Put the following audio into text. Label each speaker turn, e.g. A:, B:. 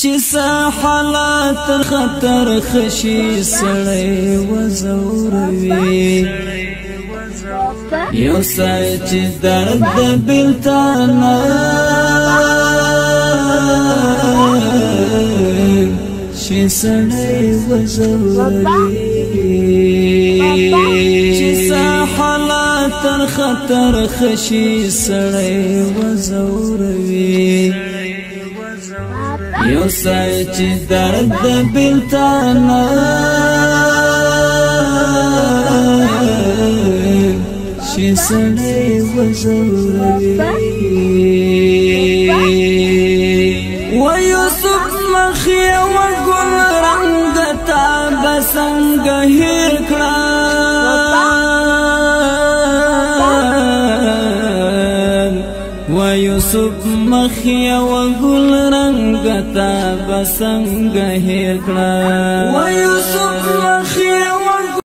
A: چې حالات خطر خشي سړی وزوروي یو سړی چې درد بلتانه شي سړی وزوروي چې حالات خطر خشي سړی وزوروي یو سړی چې درد بلتانه شي سړی وزوروي و یوسف مخ یو ګل رنګ تا به څنګه هېر کړه و یوسف مخ یو ګل رنګ تا به څنګه هېر کړه و یوسف